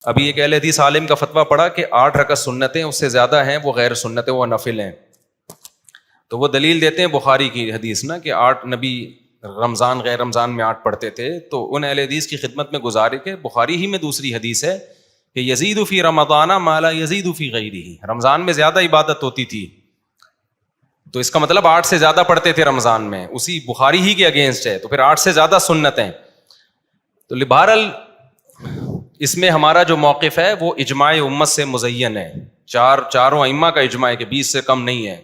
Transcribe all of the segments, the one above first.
ابھی ایک اہل حدیث عالم کا فتویٰ پڑا کہ 8 رکعت سنتیں اس سے زیادہ ہیں وہ غیر سنتیں، وہ نفل ہیں. تو وہ دلیل دیتے ہیں بخاری کی حدیث نا کہ 8 نبی رمضان غیر رمضان میں 8 پڑھتے تھے. تو ان اہل حدیث کی خدمت میں گزارے کہ بخاری ہی میں دوسری حدیث ہے کہ یزید فی رمضان ما لا یزید فی غیرہ، رمضان میں زیادہ عبادت ہوتی تھی. تو اس کا مطلب 8 سے زیادہ پڑھتے تھے رمضان میں، اسی بخاری ہی کے اگینسٹ ہے. تو پھر 8 سے زیادہ سنتیں. تو بہرحال اس میں ہمارا جو موقف ہے وہ اجماع امت سے مزین ہے. چاروں ائمہ کا اجماع ہے کہ 20 سے کم نہیں ہے.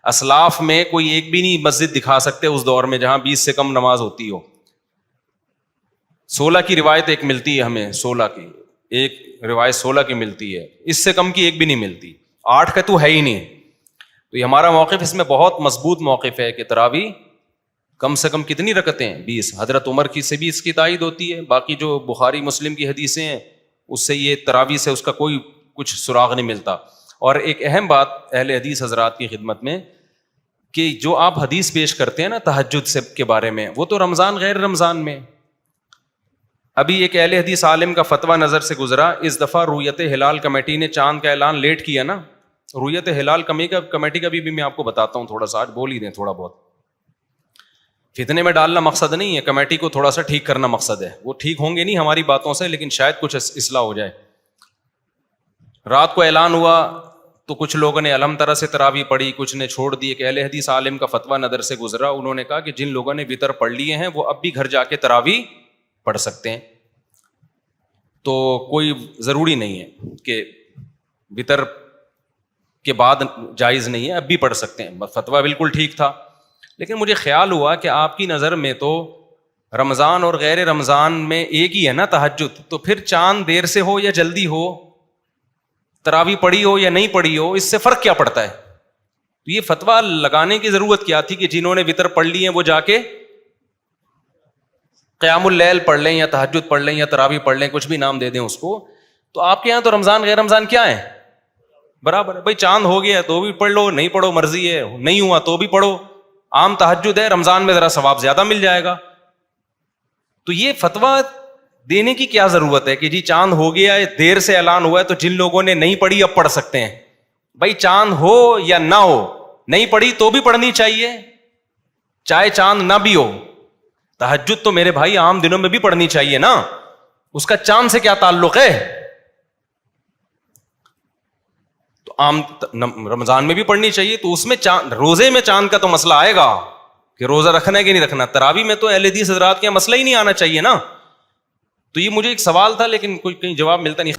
اسلاف میں کوئی ایک بھی نہیں مسجد دکھا سکتے اس دور میں جہاں 20 سے کم نماز ہوتی ہو. 16 کی روایت ایک ملتی ہے ہمیں، 16 کی ایک روایت 16 کی ملتی ہے، اس سے کم کی ایک بھی نہیں ملتی. 8 کا تو ہے ہی نہیں. تو یہ ہمارا موقف اس میں بہت مضبوط موقف ہے کہ تراویح کم سے کم کتنی رکعتیں ہیں؟ 20. حضرت عمر کی سے بھی اس کی تائید ہوتی ہے. باقی جو بخاری مسلم کی حدیثیں ہیں اس سے یہ تراویح سے اس کا کوئی کچھ سراغ نہیں ملتا. اور ایک اہم بات اہل حدیث حضرات کی خدمت میں کہ جو آپ حدیث پیش کرتے ہیں نا تہجد سے کے بارے میں، وہ تو رمضان غیر رمضان میں. ابھی ایک اہل حدیث عالم کا فتویٰ نظر سے گزرا. اس دفعہ رویت ہلال کمیٹی نے چاند کا اعلان لیٹ کیا نا. رویت ہلال کمیٹی کا بھی میں آپ کو بتاتا ہوں، تھوڑا سا آج بول ہی دیں تھوڑا بہت. فتنے میں ڈالنا مقصد نہیں ہے، کمیٹی کو تھوڑا سا ٹھیک کرنا مقصد ہے. وہ ٹھیک ہوں گے نہیں ہماری باتوں سے، لیکن شاید کچھ اصلاح ہو جائے. رات کو اعلان ہوا تو کچھ لوگوں نے الحم طرح سے تراویح پڑھی، کچھ نے چھوڑ دی. ایک اہل حدیث عالم کا فتویٰ نظر سے گزرا. انہوں نے کہا کہ جن لوگوں نے وتر پڑھ لیے ہیں وہ اب بھی گھر جا کے تراویح پڑھ سکتے ہیں. تو کوئی ضروری نہیں ہے کہ وتر کے بعد جائز نہیں ہے، اب بھی پڑھ سکتے ہیں. فتویٰ بالکل ٹھیک تھا. لیکن مجھے خیال ہوا کہ آپ کی نظر میں تو رمضان اور غیر رمضان میں ایک ہی ہے نا تہجد. تو پھر چاند دیر سے ہو یا جلدی ہو، تراویح پڑھی ہو یا نہیں پڑھی ہو، اس سے فرق کیا پڑتا ہے؟ تو یہ فتویٰ لگانے کی ضرورت کیا تھی کہ جنہوں نے وتر پڑھ لی ہیں وہ جا کے قیام اللیل پڑھ لیں یا تہجد پڑھ لیں یا تراویح پڑھ لیں، کچھ بھی نام دے دیں اس کو. تو آپ کے یہاں تو رمضان غیر رمضان کیا ہے؟ برابر ہے بھائی. چاند ہو گیا تو بھی پڑھ لو، نہیں پڑھو مرضی ہے، نہیں ہوا تو بھی پڑھو. عام تہجد ہے، رمضان میں ذرا ثواب زیادہ مل جائے گا. تو یہ فتویٰ دینے کی کیا ضرورت ہے کہ جی چاند ہو گیا ہے، دیر سے اعلان ہوا ہے تو جن لوگوں نے نہیں پڑھی اب پڑھ سکتے ہیں. بھائی چاند ہو یا نہ ہو، نہیں پڑھی تو بھی پڑھنی چاہیے، چاہے چاند نہ بھی ہو. تہجد تو میرے بھائی عام دنوں میں بھی پڑھنی چاہیے نا، اس کا چاند سے کیا تعلق ہے؟ تو عام رمضان میں بھی پڑھنی چاہیے. تو اس میں روزے میں چاند کا تو مسئلہ آئے گا کہ روزہ رکھنا ہے کہ نہیں رکھنا. تراویح میں تو اہل حدیث حضرات کا مسئلہ ہی نہیں آنا چاہیے نا. تو یہ مجھے ایک سوال تھا لیکن کوئی کہیں جواب ملتا نہیں.